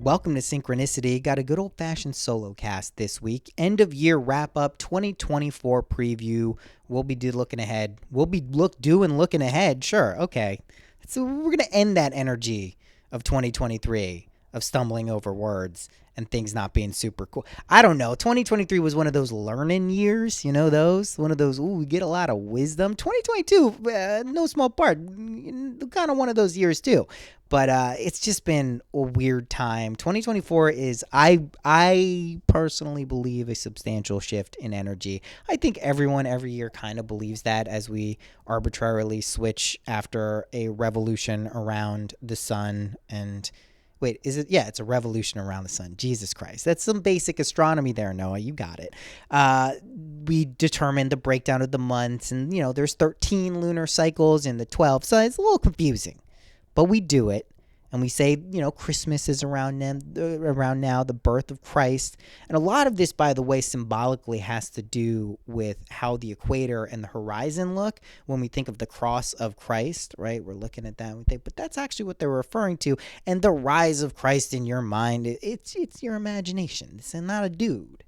Welcome to Synchronicity. Got a good old-fashioned solo cast this week. End of year wrap up, 2024 preview. We'll be looking ahead. Looking ahead. Sure, okay. So we're gonna end that energy of 2023 of stumbling over words and things not being super cool. I don't know. 2023 was one of those learning years, one of those, we get a lot of wisdom. 2022, no small part, kind of one of those years too. But it's just been a weird time. 2024 is, I personally believe, a substantial shift in energy. I think everyone every year kind of believes that as we arbitrarily switch after a revolution around the sun and... Wait, is it? Yeah, it's a revolution around the sun. Jesus Christ. That's some basic astronomy there, Noah. You got it. We determined the breakdown of the months, and, there's 13 lunar cycles in the 12, so it's a little confusing. But we do it, and we say, Christmas is around now, the birth of Christ. And a lot of this, by the way, symbolically has to do with how the equator and the horizon look when we think of the cross of Christ, right? We're looking at that and we think, but that's actually what they're referring to. And the rise of Christ in your mind, it's your imagination. This is not a dude.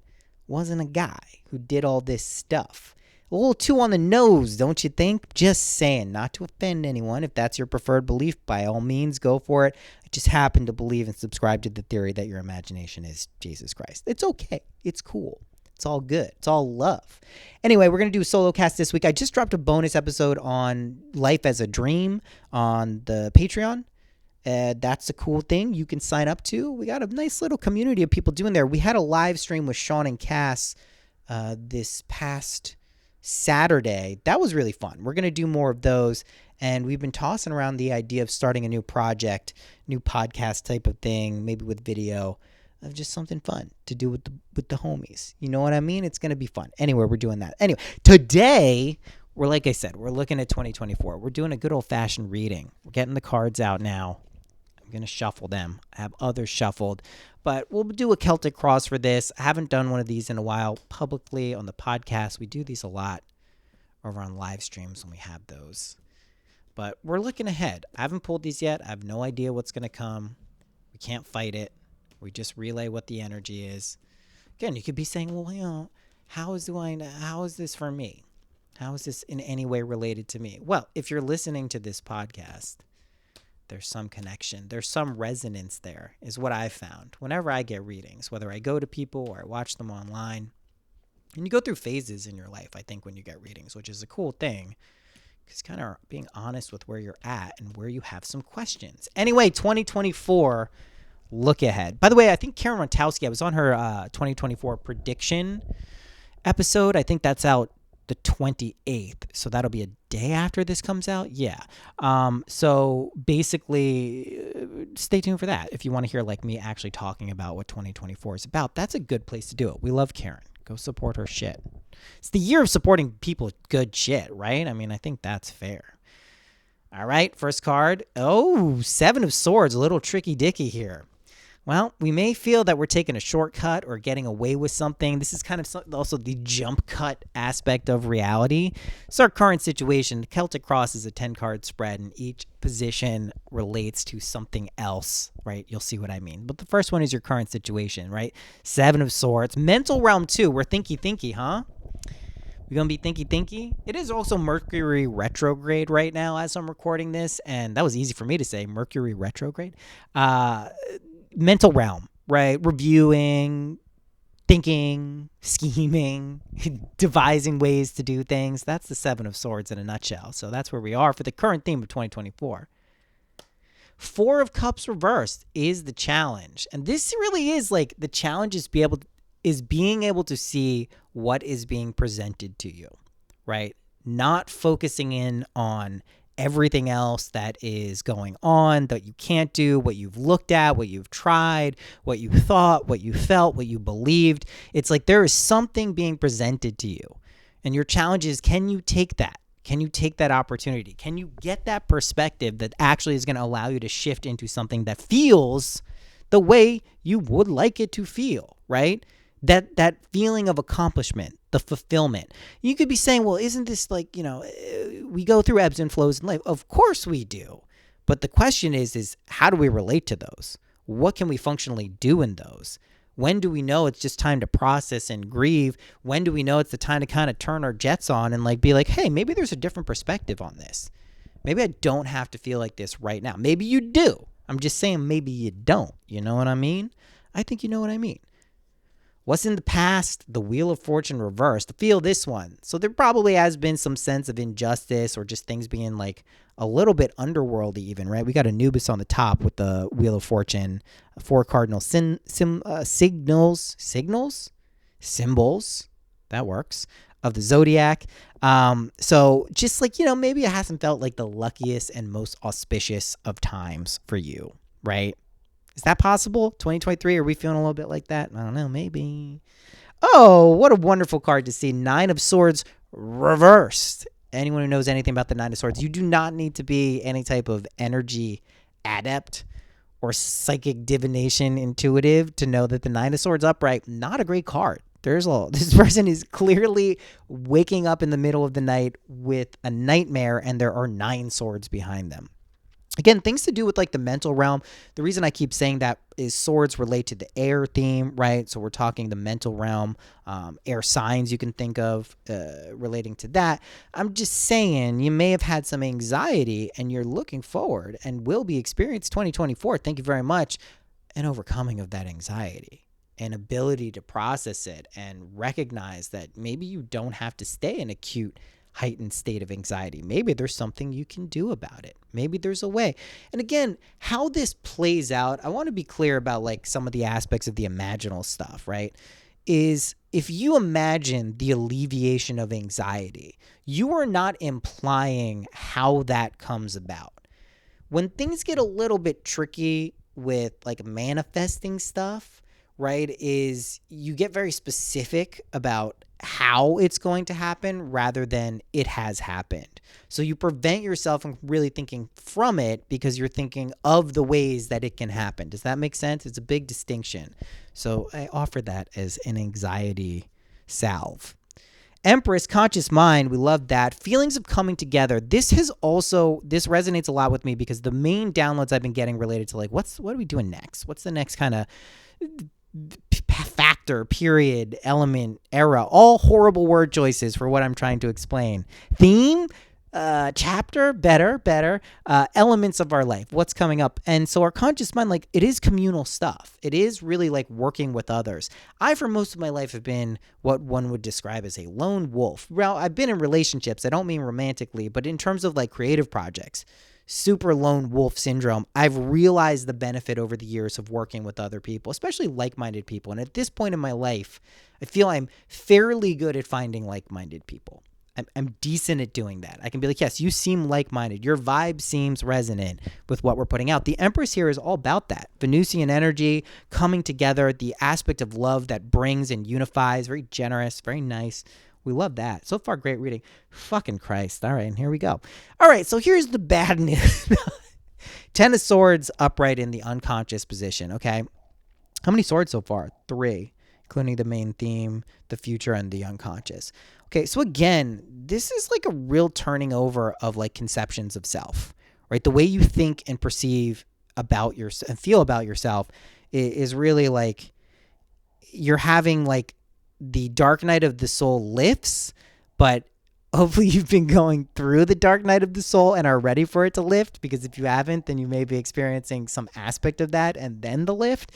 Wasn't a guy who did all this stuff. A little too on the nose, don't you think? Just saying, not to offend anyone. If that's your preferred belief, by all means, go for it. I just happen to believe and subscribe to the theory that your imagination is Jesus Christ. It's okay. It's cool. It's all good. It's all love. Anyway, we're going to do a solo cast this week. I just dropped a bonus episode on Life as a Dream on the Patreon. That's a cool thing you can sign up to. We got a nice little community of people doing there. We had a live stream with Sean and Cass this past Saturday. That was really fun. We're going to do more of those, and we've been tossing around the idea of starting a new project, new podcast type of thing, maybe with video, of just something fun to do with the homies. You know what I mean? It's going to be fun. Anyway, we're doing that. Anyway, today, like I said, we're looking at 2024. We're doing a good old-fashioned reading. We're getting the cards out now. I'm going to shuffle them. I have others shuffled, but we'll do a Celtic cross for this. I haven't done one of these in a while publicly on the podcast. We do these a lot over on live streams when we have those, but we're looking ahead. I haven't pulled these yet. I have no idea what's going to come. We can't fight it. We just relay what the energy is. Again, you could be saying, well, how is this for me? How is this in any way related to me? Well, if you're listening to this podcast, there's some connection. There's some resonance there, is what I've found. Whenever I get readings, whether I go to people or I watch them online, and you go through phases in your life, I think, when you get readings, which is a cool thing, because kind of being honest with where you're at and where you have some questions. Anyway, 2024, look ahead. By the way, I think Karen Montowski, I was on her 2024 prediction episode. I think that's out the 28th, so that'll be a day after this comes out. Yeah. So basically, stay tuned for that. If you want to hear me actually talking about what 2024 is about, that's a good place to do it. We love Karen. Go support her shit. It's the year of supporting people with good shit, right? I mean, I think that's fair. All right, first card. Oh, 7 of Swords, a little tricky dicky here. Well, we may feel that we're taking a shortcut or getting away with something. This is kind of also the jump cut aspect of reality. So our current situation, the Celtic Cross is a 10-card spread, and each position relates to something else, right? You'll see what I mean. But the first one is your current situation, right? 7 of Swords. Mental realm 2. We're thinky, huh? We're going to be thinky. It is also Mercury retrograde right now as I'm recording this, and that was easy for me to say, Mercury retrograde. Mental realm, right? Reviewing, thinking, scheming, devising ways to do things. That's the 7 of Swords in a nutshell. So that's where we are for the current theme of 2024. 4 of Cups reversed is the challenge. And this really is the challenge is being able to see what is being presented to you, right? Not focusing in on everything else that is going on that you can't do, what you've looked at, what you've tried, what you thought, what you felt, what you believed. It's there is something being presented to you. And your challenge is, can you take that? Can you take that opportunity? Can you get that perspective that actually is going to allow you to shift into something that feels the way you would like it to feel, right? That feeling of accomplishment, the fulfillment. You could be saying, well, isn't this we go through ebbs and flows in life. Of course we do. But the question is how do we relate to those? what can we functionally do in those? When do we know it's just time to process and grieve? When do we know it's the time to kind of turn our jets on and like be like, hey, maybe there's a different perspective on this. Maybe I don't have to feel like this right now. Maybe you do. I'm just saying maybe you don't. You know what I mean? I think you know what I mean. What's in the past? The Wheel of Fortune reversed. Feel this one. So there probably has been some sense of injustice or just things being like a little bit underworldy even, right? We got Anubis on the top with the Wheel of Fortune, 4 cardinal symbols, that works, of the zodiac. So just like, maybe it hasn't felt like the luckiest and most auspicious of times for you, right? Is that possible? 2023, are we feeling a little bit like that? I don't know, maybe. Oh, what a wonderful card to see. 9 of Swords reversed. Anyone who knows anything about the 9 of Swords, you do not need to be any type of energy adept or psychic divination intuitive to know that the 9 of Swords upright, not a great card. This person is clearly waking up in the middle of the night with a nightmare and there are 9 swords behind them. Again, things to do with like the mental realm. The reason I keep saying that is swords relate to the air theme, right? So we're talking the mental realm, air signs you can think of relating to that. I'm just saying you may have had some anxiety and you're looking forward and will be experienced 2024. Thank you very much. An overcoming of that anxiety, an ability to process it and recognize that maybe you don't have to stay in acute heightened state of anxiety. Maybe there's something you can do about it. Maybe there's a way. And again, how this plays out, I want to be clear about like some of the aspects of the imaginal stuff, right? Is if you imagine the alleviation of anxiety, you are not implying how that comes about. When things get a little bit tricky with like manifesting stuff, right, is you get very specific about how it's going to happen rather than it has happened. So you prevent yourself from really thinking from it because you're thinking of the ways that it can happen. Does that make sense? It's a big distinction. So I offer that as an anxiety salve. Empress, conscious mind, we love that. Feelings of coming together. This resonates a lot with me because the main downloads I've been getting related to like, what are we doing next? What's the next kind of factor, period, element, era, all horrible word choices for what I'm trying to explain. Theme, chapter, better, elements of our life, what's coming up. And so our conscious mind, like it is communal stuff. It is really like working with others. I, for most of my life, have been what one would describe as a lone wolf. Well, I've been in relationships. I don't mean romantically, but in terms of like creative projects. Super lone wolf syndrome. I've realized the benefit over the years of working with other people, especially like-minded people. And at this point in my life, I feel I'm fairly good at finding like-minded people. I'm decent at doing that. I can be like, yes, you seem like-minded. Your vibe seems resonant with what we're putting out. The Empress here is all about that. Venusian energy, coming together, the aspect of love that brings and unifies, very generous, very nice. We love that. So far, great reading. Fucking Christ. All right, and here we go. All right, so here's the bad news. 10 of Swords upright in the unconscious position, okay? How many swords so far? 3, including the main theme, the future, and the unconscious. Okay, so again, this is like a real turning over of like conceptions of self, right? The way you think and perceive about yourself and feel about yourself is really like you're having like the dark night of the soul lifts, but hopefully you've been going through the dark night of the soul and are ready for it to lift, because if you haven't, then you may be experiencing some aspect of that and then the lift.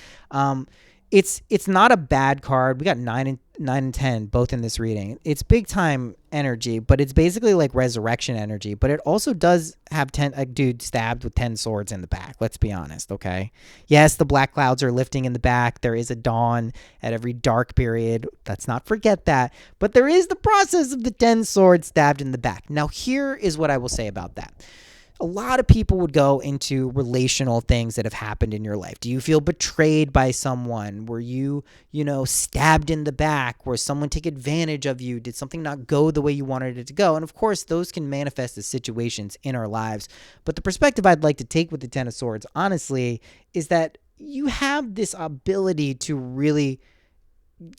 It's not a bad card. We got 9 and 10 both in this reading. It's big time energy, but it's basically like resurrection energy. But it also does have a dude stabbed with 10 swords in the back. Let's be honest, okay? Yes, the black clouds are lifting in the back. There is a dawn at every dark period. Let's not forget that. But there is the process of the 10 swords stabbed in the back. Now, here is what I will say about that. A lot of people would go into relational things that have happened in your life. Do you feel betrayed by someone? Were you, stabbed in the back? Were someone take advantage of you? Did something not go the way you wanted it to go? And of course, those can manifest as situations in our lives. But the perspective I'd like to take with the 10 of Swords, honestly, is that you have this ability to really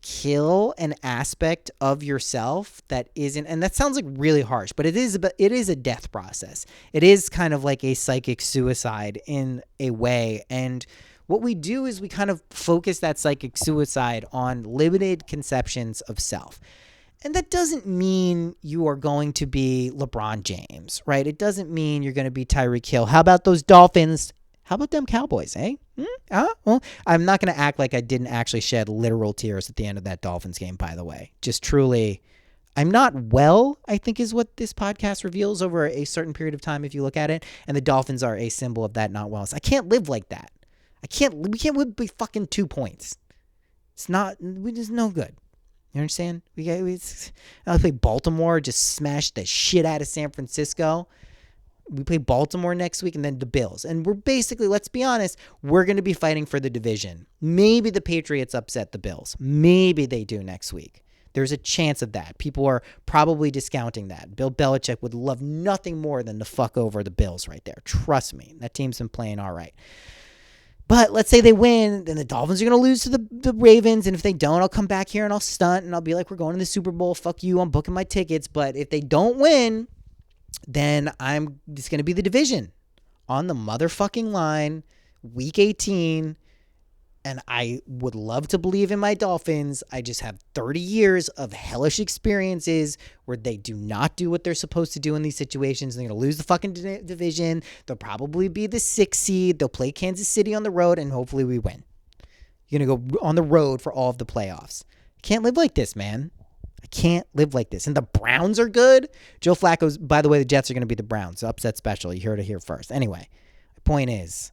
kill an aspect of yourself that isn't, and that sounds like really harsh, but it is a death process. It is kind of like a psychic suicide in a way. And What we do is we kind of focus that psychic suicide on limited conceptions of self. And that doesn't mean you are going to be LeBron James, right? It doesn't mean you're going to be Tyreek Hill. How about those Dolphins? How about them Cowboys, eh? Well, I'm not going to act like I didn't actually shed literal tears at the end of that Dolphins game, by the way. Just truly, I'm not well, I think is what this podcast reveals over a certain period of time if you look at it. And the Dolphins are a symbol of that not wellness. I can't live like that. We can't live by fucking 2 points. We just no good. You understand? I play Baltimore, just smash the shit out of San Francisco. We play Baltimore next week and then the Bills. And we're basically, let's be honest, we're going to be fighting for the division. Maybe the Patriots upset the Bills. Maybe they do next week. There's a chance of that. People are probably discounting that. Bill Belichick would love nothing more than to fuck over the Bills right there. Trust me. That team's been playing all right. But let's say they win, then the Dolphins are going to lose to the Ravens. And if they don't, I'll come back here and I'll stunt and I'll be like, we're going to the Super Bowl. Fuck you. I'm booking my tickets. But if they don't win, then it's going to be the division on the motherfucking line, week 18. And I would love to believe in my Dolphins. I just have 30 years of hellish experiences where they do not do what they're supposed to do in these situations. They're going to lose the fucking division. They'll probably be the 6th seed. They'll play Kansas City on the road, and hopefully we win. You're going to go on the road for all of the playoffs. I can't live like this, man. I can't live like this. And the Browns are good. Joe Flacco's, by the way, the Jets are going to be the Browns. So upset special. You heard it here first. Anyway, the point is,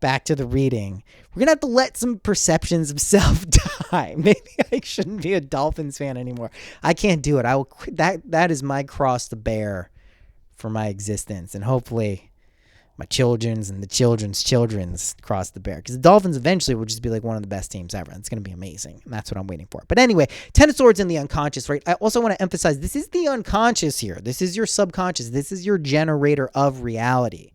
back to the reading. We're going to have to let some perceptions of self die. Maybe I shouldn't be a Dolphins fan anymore. I can't do it. I will. That is my cross to bear for my existence. And hopefully my children's and the children's cross to bear. Because the Dolphins eventually will just be like one of the best teams ever. It's going to be amazing. And that's what I'm waiting for. But anyway, Ten of Swords in the unconscious, right? I also want to emphasize this is the unconscious here. This is your subconscious. This is your generator of reality.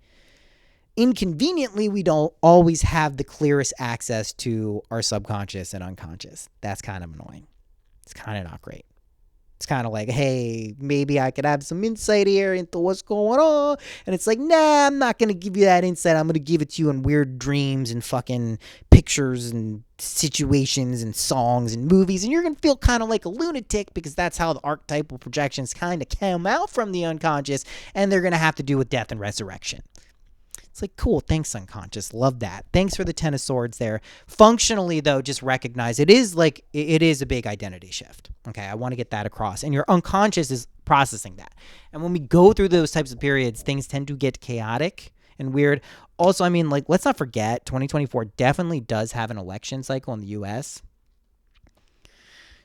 Inconveniently, we don't always have the clearest access to our subconscious and unconscious. That's kind of annoying. It's kind of not great. It's kind of like, hey, maybe I could have some insight here into what's going on. And it's like, nah, I'm not going to give you that insight. I'm going to give it to you in weird dreams and fucking pictures and situations and songs and movies. And you're going to feel kind of like a lunatic because that's how the archetypal projections kind of come out from the unconscious. And they're going to have to do with death and resurrection. It's like, cool, thanks, unconscious. Love that. Thanks for the Ten of Swords there. Functionally, though, just recognize it is a big identity shift. Okay, I want to get that across. And your unconscious is processing that. And when we go through those types of periods, things tend to get chaotic and weird. Also, I mean, like, let's not forget, 2024 definitely does have an election cycle in the U.S.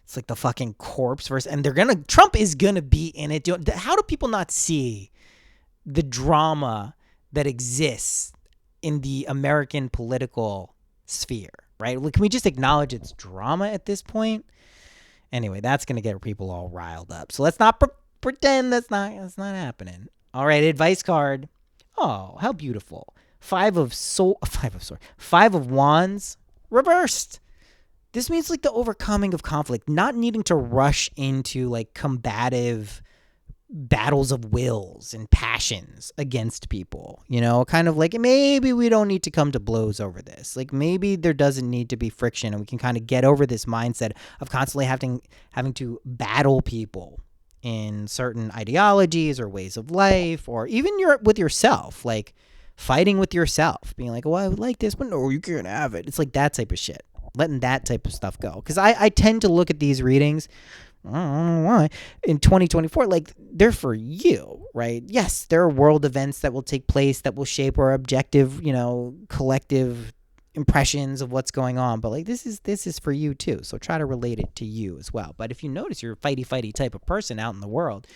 It's like the fucking corpse versus, and Trump is going to be in it. How do people not see the drama that exists in the American political sphere, right? Can we just acknowledge it's drama at this point? Anyway, that's going to get people all riled up. So let's not pretend that's not happening. All right, advice card. Oh, how beautiful. Five of Wands reversed. This means like the overcoming of conflict, not needing to rush into like combative battles of wills and passions against people, kind of like maybe we don't need to come to blows over this. Like maybe there doesn't need to be friction and we can kind of get over this mindset of constantly having to battle people in certain ideologies or ways of life, or even with yourself, like fighting with yourself, being like, oh, I would like this, but no, you can't have it. It's like that type of shit, letting that type of stuff go. Because I tend to look at these readings, I don't know why, in 2024, like they're for you, right? Yes, there are world events that will take place that will shape our objective, collective impressions of what's going on. But like this is for you too. So try to relate it to you as well. But if you notice you're a fighty type of person out in the world,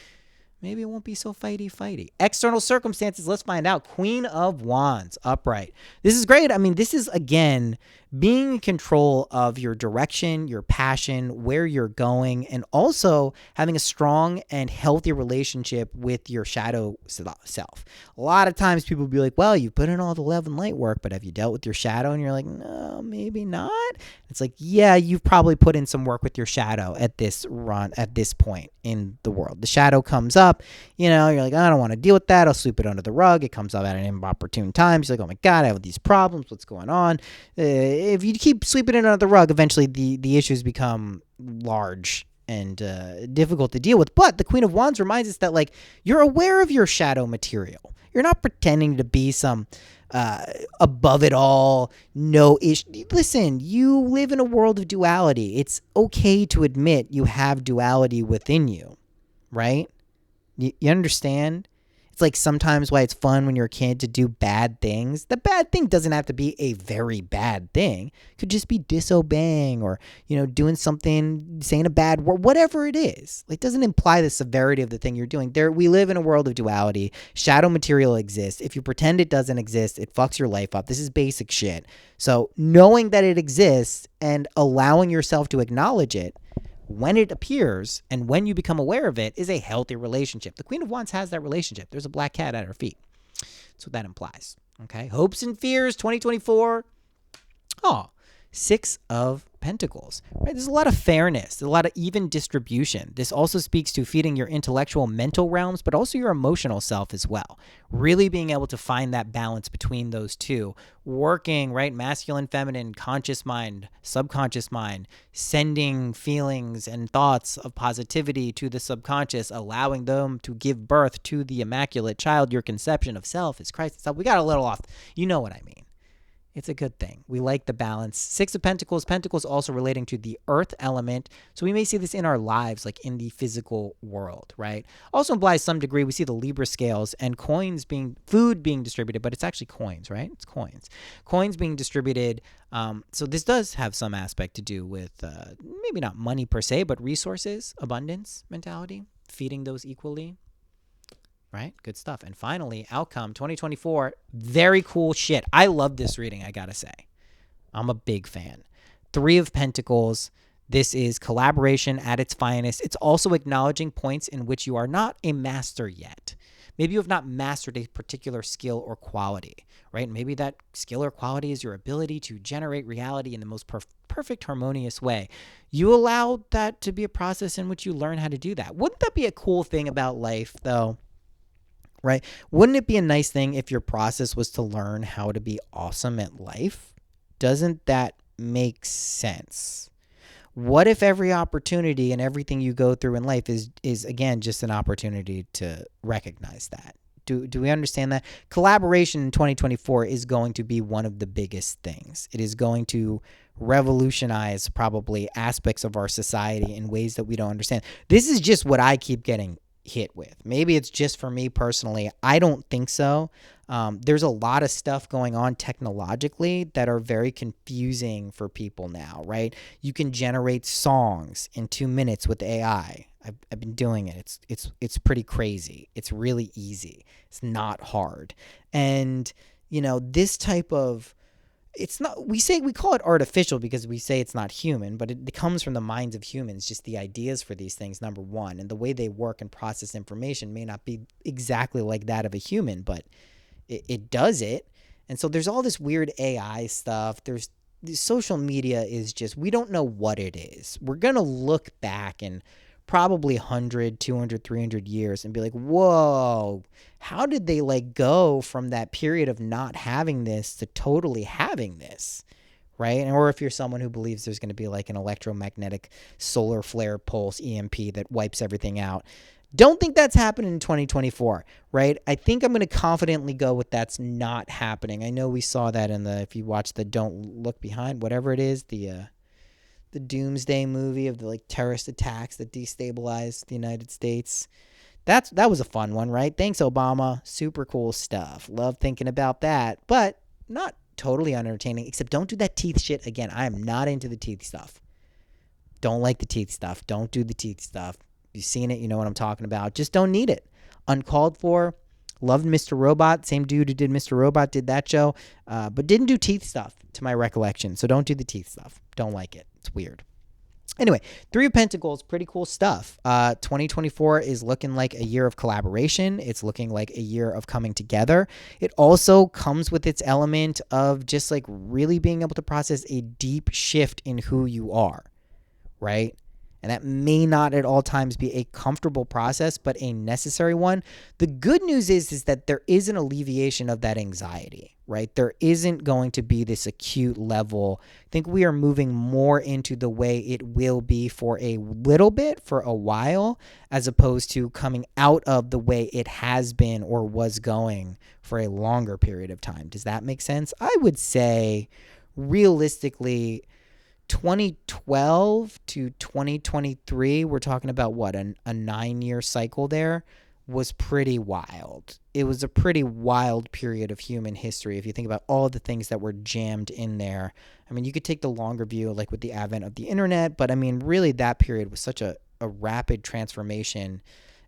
maybe it won't be so fighty. External circumstances, let's find out. Queen of Wands, upright. This is great. I mean, this is, again, being in control of your direction, your passion, where you're going, and also having a strong and healthy relationship with your shadow self. A lot of times people will be like, well, you put in all the love and light work, but have you dealt with your shadow? And you're like, no, maybe not. It's like, yeah, you've probably put in some work with your shadow at this point in the world. The shadow comes up, you're like, I don't want to deal with that. I'll sweep it under the rug. It comes up at an inopportune time. You're like, oh my God, I have these problems. What's going on? If you keep sweeping it under the rug, eventually the issues become large and difficult to deal with. But the Queen of Wands reminds us that, like, you're aware of your shadow material. You're not pretending to be some above it all, no issue. Listen, you live in a world of duality. It's okay to admit you have duality within you, right? You understand? It's like sometimes why it's fun when you're a kid to do bad things. The bad thing doesn't have to be a very bad thing. It could just be disobeying or, doing something, saying a bad word, whatever it is. It doesn't imply the severity of the thing you're doing. We live in a world of duality. Shadow material exists. If you pretend it doesn't exist, it fucks your life up. This is basic shit. So knowing that it exists and allowing yourself to acknowledge it when it appears and when you become aware of it is a healthy relationship. The Queen of Wands has that relationship. There's a black cat at her feet. That's what that implies. Okay. Hopes and fears 2024. Oh, 6 of Pentacles, right? There's a lot of fairness, there's a lot of even distribution. This also speaks to feeding your intellectual mental realms, but also your emotional self as well. Really being able to find that balance between those two, working, right? Masculine, feminine, conscious mind, subconscious mind, sending feelings and thoughts of positivity to the subconscious, allowing them to give birth to the immaculate child. Your conception of self is Christ itself. We got a little off. You know what I mean. It's a good thing. We like the balance. 6 of Pentacles. Pentacles also relating to the earth element. So we may see this in our lives, like in the physical world, right? Also implies some degree we see the Libra scales and food being distributed, but it's actually coins, right? It's coins. Coins being distributed. So this does have some aspect to do with maybe not money per se, but resources, abundance mentality, feeding those equally. Right? Good stuff. And finally, outcome 2024. Very cool shit. I love this reading, I gotta say. I'm a big fan. 3 of Pentacles. This is collaboration at its finest. It's also acknowledging points in which you are not a master yet. Maybe you have not mastered a particular skill or quality, right? Maybe that skill or quality is your ability to generate reality in the most perfect, harmonious way. You allow that to be a process in which you learn how to do that. Wouldn't that be a cool thing about life, though? Right? Wouldn't it be a nice thing if your process was to learn how to be awesome at life? Doesn't that make sense? What if every opportunity and everything you go through in life is again just an opportunity to recognize that? Do we understand that? Collaboration in 2024 is going to be one of the biggest things. It is going to revolutionize probably aspects of our society in ways that we don't understand. This is just what I keep getting hit with. Maybe it's just for me personally. I don't think so. There's a lot of stuff going on technologically that are very confusing for people now, right? You can generate songs in 2 minutes with AI. I've been doing it. It's pretty crazy. It's really easy. It's not hard. And this type of, it's not, we call it artificial because we say it's not human, but it comes from the minds of humans, just the ideas for these things, number one, and the way they work and process information may not be exactly like that of a human, but it does it. And so there's all this weird AI stuff. There's social media is just, we don't know what it is. We're going to look back and probably 100, 200, 300 years and be like, whoa, how did they go from that period of not having this to totally having this, right? Or if you're someone who believes there's going to be an electromagnetic solar flare pulse EMP that wipes everything out. Don't think that's happening in 2024, right? I think I'm going to confidently go with that's not happening. I know we saw that if you watch the Don't Look Behind, whatever it is, the doomsday movie of the terrorist attacks that destabilized the United States. That was a fun one, right? Thanks, Obama. Super cool stuff. Love thinking about that, but not totally unentertaining, except don't do that teeth shit again. I am not into the teeth stuff. Don't like the teeth stuff. Don't do the teeth stuff. You've seen it. You know what I'm talking about. Just don't need it. Uncalled for, Loved Mr. Robot. Same dude who did Mr. Robot did that show, but didn't do teeth stuff to my recollection. So don't do the teeth stuff. Don't like it. It's weird. Anyway, Three of Pentacles, pretty cool stuff. 2024 is looking like a year of collaboration. It's looking like a year of coming together. It also comes with its element of just like really being able to process a deep shift in who you are, right? And that may not at all times be a comfortable process, but a necessary one. The good news is that there is an alleviation of that anxiety, right? There isn't going to be this acute level. I think we are moving more into the way it will be for a little bit, for a while, as opposed to coming out of the way it has been or was going for a longer period of time. Does that make sense? I would say realistically, 2012 to 2023, we're talking about what, a 9-year cycle there, was pretty wild. It was a pretty wild period of human history if you think about all the things that were jammed in there. I mean, you could take the longer view, like with the advent of the internet, but I mean, really that period was such a rapid transformation,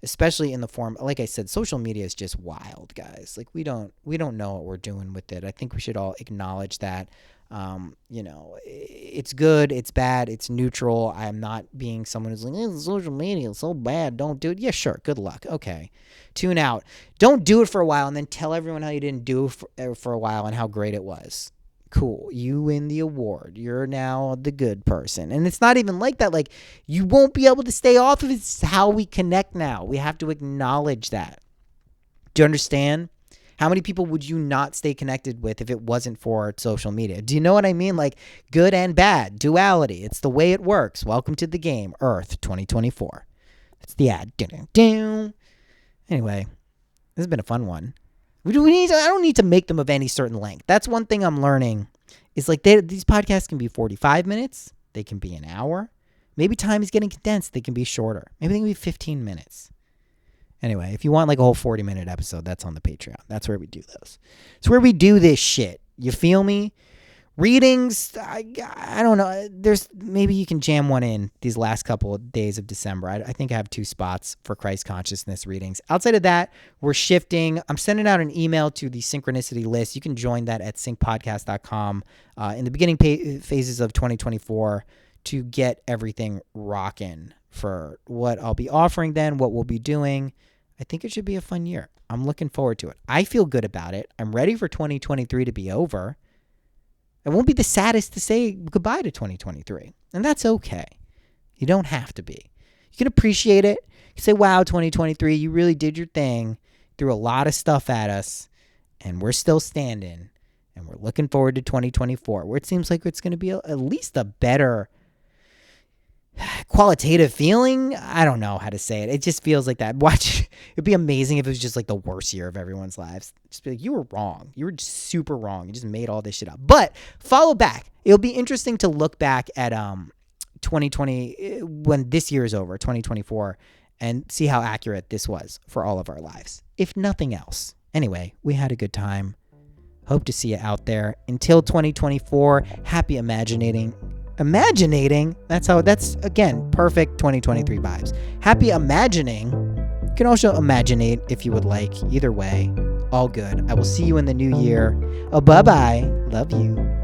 especially in the form, like I said, social media is just wild, guys. Like we don't know what we're doing with it. I think we should all acknowledge that. It's good, it's bad, it's neutral. I'm not being someone who's like, social media is so bad, don't do it. Yeah, sure, good luck. Okay, tune out. Don't do it for a while and then tell everyone how you didn't do it for a while and how great it was. Cool, you win the award. You're now the good person. And it's not even like that. Like, you won't be able to stay off of it. It's how we connect now. We have to acknowledge that. Do you understand? How many people would you not stay connected with if it wasn't for social media? Do you know what I mean? Like, good and bad, duality. It's the way it works. Welcome to the game, Earth 2024. That's the ad. Anyway, this has been a fun one. I don't need to make them of any certain length. That's one thing I'm learning. Is like these podcasts can be 45 minutes. They can be an hour. Maybe time is getting condensed. They can be shorter. Maybe they can be 15 minutes. Anyway, if you want like a whole 40-minute episode, that's on the Patreon. That's where we do those. It's where we do this shit. You feel me? Readings, I don't know. Maybe you can jam one in these last couple of days of December. I think I have 2 spots for Christ consciousness readings. Outside of that, we're shifting. I'm sending out an email to the synchronicity list. You can join that at syncpodcast.com in the beginning phases of 2024 to get everything rocking for what I'll be offering then, what we'll be doing. I think it should be a fun year. I'm looking forward to it. I feel good about it. I'm ready for 2023 to be over. It won't be the saddest to say goodbye to 2023. And that's okay. You don't have to be. You can appreciate it. You can say, wow, 2023, you really did your thing. Threw a lot of stuff at us. And we're still standing. And we're looking forward to 2024, where it seems like it's going to be at least a better qualitative feeling. I don't know how to say it. It just feels like that. It'd be amazing if it was just like the worst year of everyone's lives. Just be like, you were wrong. You were just super wrong. You just made all this shit up. But follow back. It'll be interesting to look back at 2020 when this year is over, 2024, and see how accurate this was for all of our lives, if nothing else. Anyway, we had a good time. Hope to see you out there. Until 2024, happy imaginating. That's again perfect 2023 vibes. Happy imagining. You can also imaginate if you would like. Either way, all good. I will see you in the new year. Oh, bye-bye. Love you.